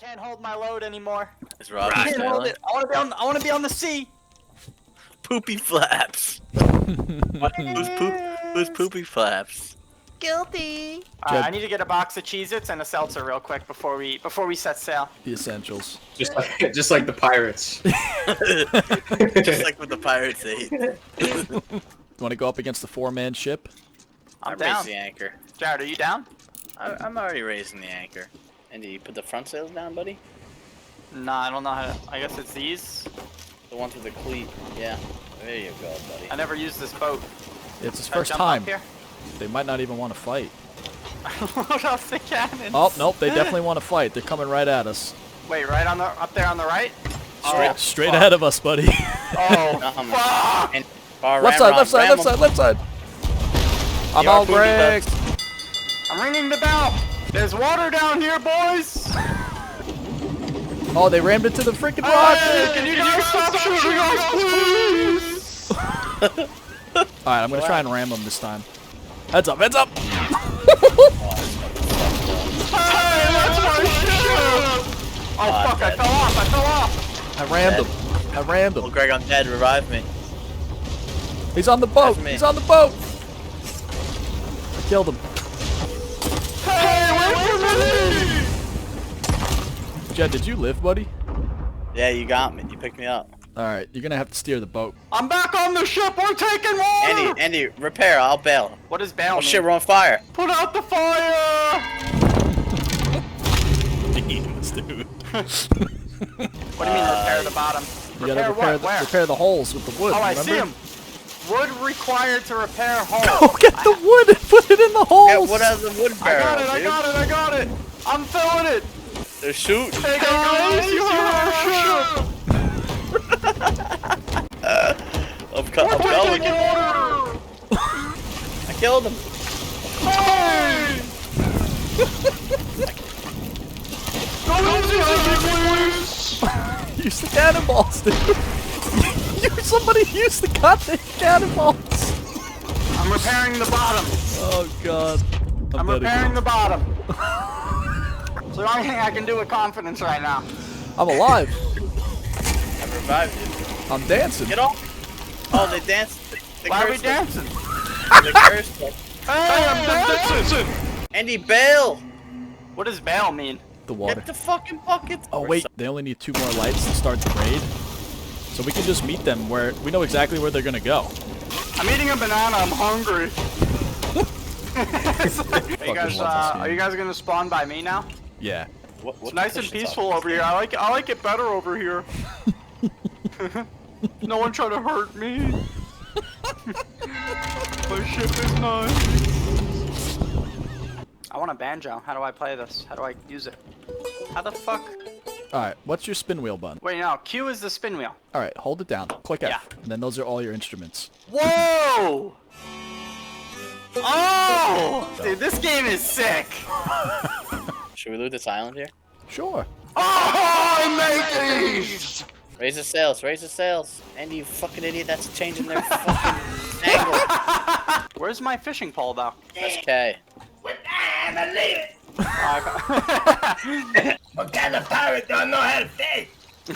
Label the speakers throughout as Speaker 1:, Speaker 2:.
Speaker 1: Can't hold my load anymore.
Speaker 2: Is Rob
Speaker 1: I can't hold it. I want to be on the sea.
Speaker 2: Poopy flaps. Who's poopy flaps?
Speaker 1: Guilty. I need to get a box of Cheez-Its and a seltzer real quick before we set sail.
Speaker 3: The essentials.
Speaker 4: Just like the pirates.
Speaker 2: Just like what the pirates ate.
Speaker 3: You want to go up against the 4-man ship?
Speaker 1: I'm
Speaker 2: Raise
Speaker 1: down.
Speaker 2: the anchor.
Speaker 1: Jared, are you down?
Speaker 2: I'm already raising the anchor. And do you put the front sails down, buddy?
Speaker 1: Nah, I don't know how to. I guess it's these.
Speaker 2: The ones with the cleat. Yeah. There you go, buddy.
Speaker 1: I never used this boat.
Speaker 3: It's his
Speaker 1: Should I
Speaker 3: first
Speaker 1: jump
Speaker 3: time.
Speaker 1: up here?
Speaker 3: They might not even want to fight.
Speaker 1: Load off the cannons.
Speaker 3: Oh, nope, they definitely want to fight. They're coming right at us.
Speaker 1: Wait, right on the up there on the right?
Speaker 3: Straight ahead of us, buddy.
Speaker 1: Oh, fuck!
Speaker 2: And
Speaker 3: Left side. I'm all Greg.
Speaker 1: I'm ringing the bell. There's water down here, boys.
Speaker 3: Oh, they rammed into the freaking rock.
Speaker 1: Hey, can you guys stop shooting us, please?
Speaker 3: Alright, I'm gonna try and ram them this time. Heads up, heads up!
Speaker 1: Hey, that's my ship! Oh fuck, I fell off!
Speaker 3: I rammed him.
Speaker 2: Oh, Greg, I'm dead. Revive me.
Speaker 3: He's on the boat!
Speaker 2: That's me.
Speaker 3: He's on the boat! I killed him.
Speaker 1: Hey, wait for me!
Speaker 3: Jed, did you live, buddy?
Speaker 2: Yeah, you got me. You picked me up.
Speaker 3: Alright, you're gonna have to steer the boat.
Speaker 1: I'm back on the ship, we're taking water!
Speaker 2: Andy, repair. I'll bail.
Speaker 1: What does bail
Speaker 2: Oh
Speaker 1: mean?
Speaker 2: shit, we're on fire.
Speaker 1: Put out the fire!
Speaker 3: Beans, dude.
Speaker 1: What do you mean repair the bottom?
Speaker 3: You gotta repair the holes with the wood.
Speaker 1: Oh, I
Speaker 3: remember?
Speaker 1: see him! Wood required to repair holes.
Speaker 3: Go get the wood and put it in the holes!
Speaker 2: Yeah, what has the wood barrel,
Speaker 1: I got it! I'm filling it!
Speaker 2: They're shooting.
Speaker 1: Hey guys, you have our ship!
Speaker 2: I'm going. I killed him.
Speaker 1: Hey!
Speaker 3: Use the cannonballs, dude! Somebody use the goddamn cannonballs!
Speaker 1: I'm repairing the bottom.
Speaker 3: Oh god.
Speaker 1: I'm repairing the bottom. It's the only thing I can do with confidence right now.
Speaker 3: I'm alive.
Speaker 2: I revived you.
Speaker 3: I'm dancing.
Speaker 2: Get off. Oh, they danced.
Speaker 1: Why are we dancing?
Speaker 2: They cursed us.
Speaker 1: Hey, I'm dancing!
Speaker 2: Andy, bail.
Speaker 1: What does bail mean?
Speaker 3: The water.
Speaker 2: Get the fucking bucket.
Speaker 3: Oh wait, they only need 2 more lights to start the raid. So we can just meet them where we know exactly where they're gonna go.
Speaker 1: I'm eating a banana, I'm hungry. Are you guys gonna spawn by me now?
Speaker 3: Yeah.
Speaker 1: It's nice and peaceful over here. I like it better over here. No one try to hurt me. My ship is nice. I want a banjo. How do I play this? How do I use it? How the fuck?
Speaker 3: Alright, what's your spin wheel button?
Speaker 1: Wait, no. Q is the spin wheel.
Speaker 3: Alright, hold it down. Click F.
Speaker 1: Yeah.
Speaker 3: And then those are all your instruments.
Speaker 1: Whoa! Oh! Dude, this game is sick.
Speaker 2: Should we loot this island here?
Speaker 3: Sure.
Speaker 1: Oh, mateys!
Speaker 2: Raise the sails. Raise the sails. Andy, you fucking idiot. That's changing their fucking angle.
Speaker 1: Where's my fishing pole, though?
Speaker 2: That's K.
Speaker 5: What kind of pirate don't know how to fish?
Speaker 3: I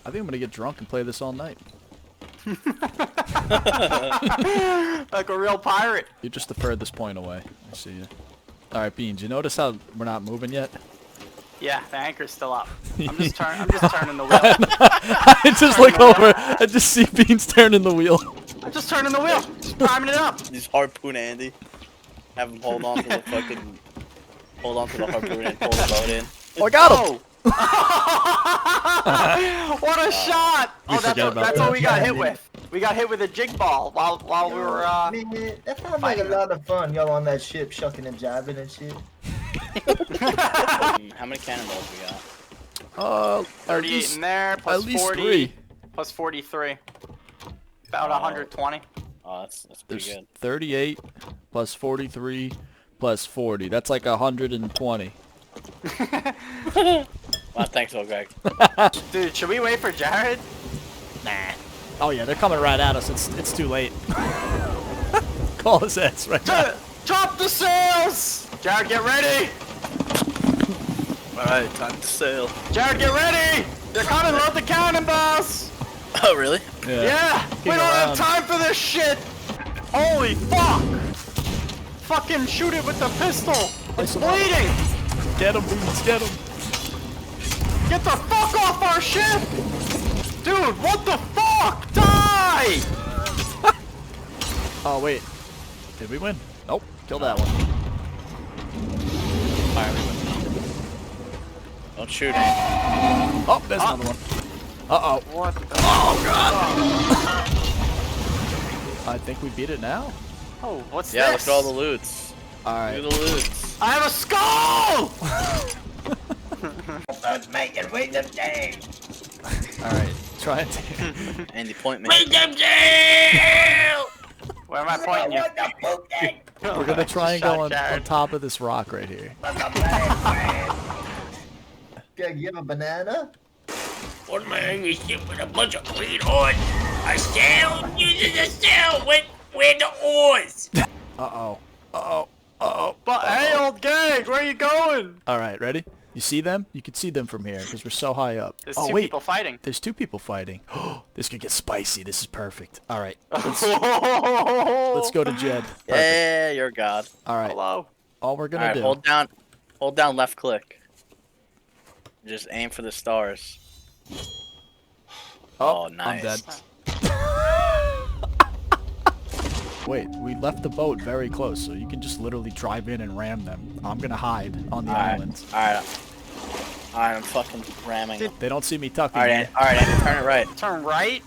Speaker 3: think I'm gonna get drunk and play this all night.
Speaker 1: Like a real pirate.
Speaker 3: You just the furthest point away. I see you. Alright, Beans, you notice how we're not moving yet?
Speaker 1: Yeah, the anchor's still up. I'm just turning the wheel.
Speaker 3: I just look over, I just see Beans turning the wheel.
Speaker 1: I'm just turning the wheel. Just priming it up.
Speaker 2: Just harpoon Andy. Have him hold on to the fucking... Hold on to the harpoon and pull the boat in.
Speaker 3: Oh, I got him!
Speaker 1: What a shot!
Speaker 3: We forget about
Speaker 1: that's
Speaker 3: that.
Speaker 1: what we got hit with. We got hit with a jig ball while we were
Speaker 5: Man, that sounds like a lot of fun. Y'all on that ship shucking and jiving and shit.
Speaker 2: How many cannonballs we got?
Speaker 1: 38 in there, plus
Speaker 3: at least
Speaker 1: 40,
Speaker 3: 3.
Speaker 1: plus 43. About 120.
Speaker 2: Oh, that's pretty
Speaker 3: There's
Speaker 2: good.
Speaker 3: 38 plus 43 plus 40. That's like 120.
Speaker 2: Well, thanks, old Greg.
Speaker 1: Dude, should we wait for Jared?
Speaker 3: Nah. Oh yeah, they're coming right at us. It's too late. Call his ass right now.
Speaker 1: Drop the sails! Jared, get ready!
Speaker 2: Alright, time to sail.
Speaker 1: Jared, get ready! They're coming, load the cannon, boss!
Speaker 2: Oh, really?
Speaker 1: Yeah! We don't have time for this shit! Holy fuck! Fucking shoot it with the pistol! It's bleeding!
Speaker 3: Get him, dudes, get him.
Speaker 1: Get the fuck off our ship! Dude, what the fuck? Die!
Speaker 3: Oh, wait. Did we win? Nope. Kill that one.
Speaker 2: Alright, we win. Don't shoot me.
Speaker 3: Oh, there's another one. Uh-oh.
Speaker 1: What the
Speaker 3: Oh, God! I think we beat it now.
Speaker 1: Oh, what's
Speaker 2: Yeah,
Speaker 1: this?
Speaker 2: look at all the loots.
Speaker 3: Alright.
Speaker 2: Look at the loots.
Speaker 1: I have a skull!
Speaker 5: Let's make it with them day.
Speaker 3: Alright. Try and
Speaker 2: Andy, point me.
Speaker 1: Where am I pointing you?
Speaker 3: We're gonna try and
Speaker 1: Shot
Speaker 3: go on
Speaker 1: Jared.
Speaker 3: top of this rock right here.
Speaker 5: Greg, you have a banana?
Speaker 6: One man is ship with a bunch of clean oars. A sail uses a sail with the oars.
Speaker 3: Uh-oh. Uh-oh. Uh-oh.
Speaker 1: But hey, old gang, where you going?
Speaker 3: Alright, ready? You see them? You can see them from here because we're so high up.
Speaker 1: There's
Speaker 3: oh,
Speaker 1: two
Speaker 3: wait.
Speaker 1: people fighting.
Speaker 3: There's two people fighting. This could get spicy. This is perfect. Alright. Let's go to Jed. Perfect.
Speaker 2: Yeah, you're God.
Speaker 3: Alright.
Speaker 1: Hello.
Speaker 3: All we're gonna
Speaker 2: Alright,
Speaker 3: do.
Speaker 2: hold down left click. Just aim for the stars. Oh, nice.
Speaker 3: I'm dead. Wait, we left the boat very close, so you can just literally drive in and ram them. I'm gonna hide on the island.
Speaker 2: Alright, I'm fucking ramming.
Speaker 3: They don't see me tucking.
Speaker 2: Alright, Andy, turn it right.
Speaker 1: Turn right?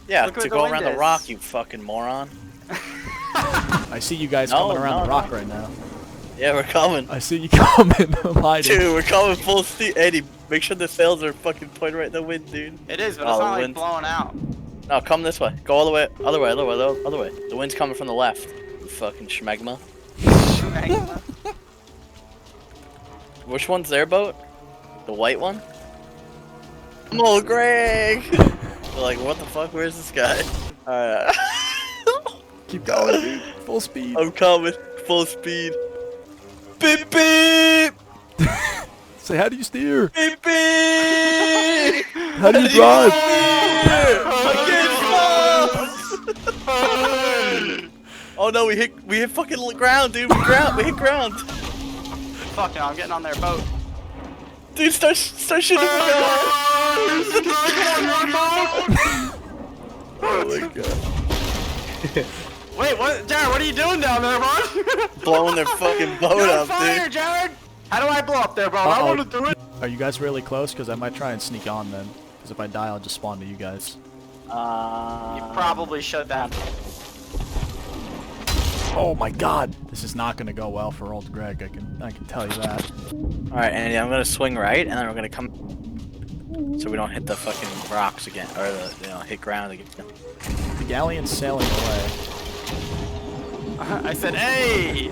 Speaker 2: Yeah,
Speaker 1: Look
Speaker 2: to
Speaker 1: where the
Speaker 2: go
Speaker 1: wind
Speaker 2: around the
Speaker 1: is.
Speaker 2: rock, you fucking moron.
Speaker 3: I see you guys
Speaker 2: No,
Speaker 3: coming around
Speaker 2: no,
Speaker 3: the rock
Speaker 2: no.
Speaker 3: right now.
Speaker 2: Yeah, we're coming.
Speaker 3: I see you coming. I'm hiding.
Speaker 2: Dude, we're coming full steam. Andy, make sure the sails are fucking pointed right in the wind, dude.
Speaker 1: It is, but
Speaker 2: Oh,
Speaker 1: it's
Speaker 2: the
Speaker 1: not like
Speaker 2: wind.
Speaker 1: blowing out.
Speaker 2: No, come this way. Go all the way. Other way. The wind's coming from the left. You fucking schmegma. Which one's their boat? The white one? Oh, Greg! We're like, what the fuck? Where's this guy? Alright.
Speaker 3: Keep going, dude. Full speed.
Speaker 2: I'm coming. Full speed. Beep beep!
Speaker 3: Say, how do you steer?
Speaker 2: Beep beep!
Speaker 3: How do you drive?
Speaker 2: Oh no, we hit fucking ground, dude. We hit ground.
Speaker 1: Fuck it, I'm getting on their boat.
Speaker 2: Dude, start shooting the gun.
Speaker 3: Oh my god.
Speaker 1: Wait, what? Jared, what are you doing down there, bud?
Speaker 2: Blowing their fucking boat
Speaker 1: You're on
Speaker 2: up,
Speaker 1: fire,
Speaker 2: dude.
Speaker 1: Jared! How do I blow up there, bro? I
Speaker 3: Uh-oh.
Speaker 1: want to do it.
Speaker 3: Are you guys really close? Because I might try and sneak on then. Because if I die, I'll just spawn to you guys.
Speaker 1: You probably should that.
Speaker 3: Oh my god. This is not going to go well for old Greg. I can tell you that.
Speaker 2: Alright, Andy, I'm gonna swing right, and then we're gonna come so we don't hit the fucking rocks again, or hit ground again.
Speaker 3: The galleon's sailing away.
Speaker 1: I said, hey!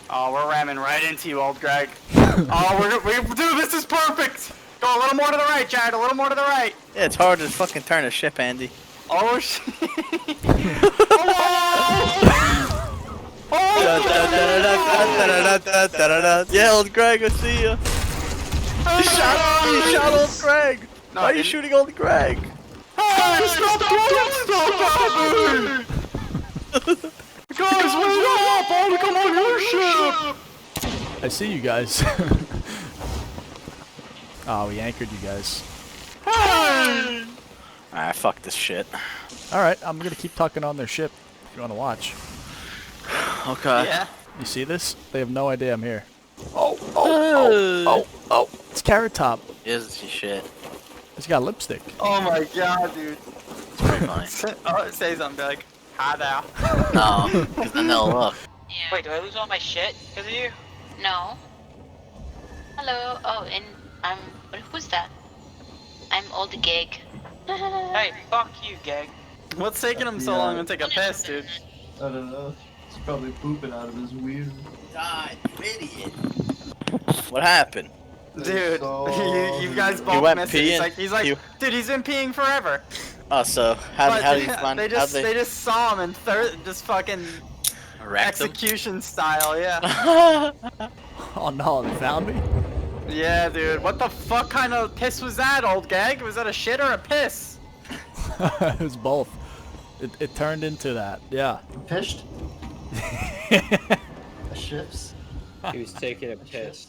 Speaker 1: Oh, we're ramming right into you, old Greg. Oh, dude, this is perfect! Go a little more to the right, Jared, a little more to the right.
Speaker 2: Yeah, it's hard to fucking turn a ship, Andy.
Speaker 1: Oh, shit.
Speaker 2: Yeah, old Greg, I see ya. You shot old Greg.
Speaker 1: No,
Speaker 2: Why
Speaker 1: I
Speaker 2: are you
Speaker 1: didn't.
Speaker 2: shooting old Greg?
Speaker 1: Hey, stop doing stuff, Guys, wait up! I want to come on your ship!
Speaker 3: I see you guys. Oh, we anchored you guys.
Speaker 1: Hey!
Speaker 2: Ah, fuck this shit.
Speaker 3: Alright, I'm going to keep tucking on their ship if you want to watch.
Speaker 2: Okay.
Speaker 1: Yeah.
Speaker 3: You see this? They have no idea I'm here. Oh, it's Carrot Top.
Speaker 2: Is he shit?
Speaker 3: He's got lipstick.
Speaker 1: Oh my god, dude.
Speaker 2: It's pretty funny.
Speaker 1: Oh, say something, be like, hi there.
Speaker 2: No, because then they'll look.
Speaker 7: Yeah.
Speaker 8: Wait, do I lose all my shit because of you?
Speaker 7: No. Hello. Oh, and who's that? I'm old gig.
Speaker 8: Hey, fuck you, Gag.
Speaker 1: What's taking him so long to take a piss, dude?
Speaker 5: I don't know. He's probably pooping out of his weird.
Speaker 2: God, idiot. What happened?
Speaker 1: Dude,
Speaker 5: So-
Speaker 1: you guys both
Speaker 2: went
Speaker 1: missed it.
Speaker 2: peeing?
Speaker 1: He's like,
Speaker 2: You-
Speaker 1: dude, he's been peeing forever.
Speaker 2: Oh, so how
Speaker 1: But
Speaker 2: did you find?
Speaker 1: they just saw him and just fucking
Speaker 2: wrecked him?
Speaker 1: execution style, yeah.
Speaker 3: Oh no, they found me?
Speaker 1: Yeah, dude. What the fuck kind of piss was that, old gag? Was that a shit or a piss?
Speaker 3: It was both. It turned into that. Yeah.
Speaker 5: Pished? The ships.
Speaker 9: He was taking a piss.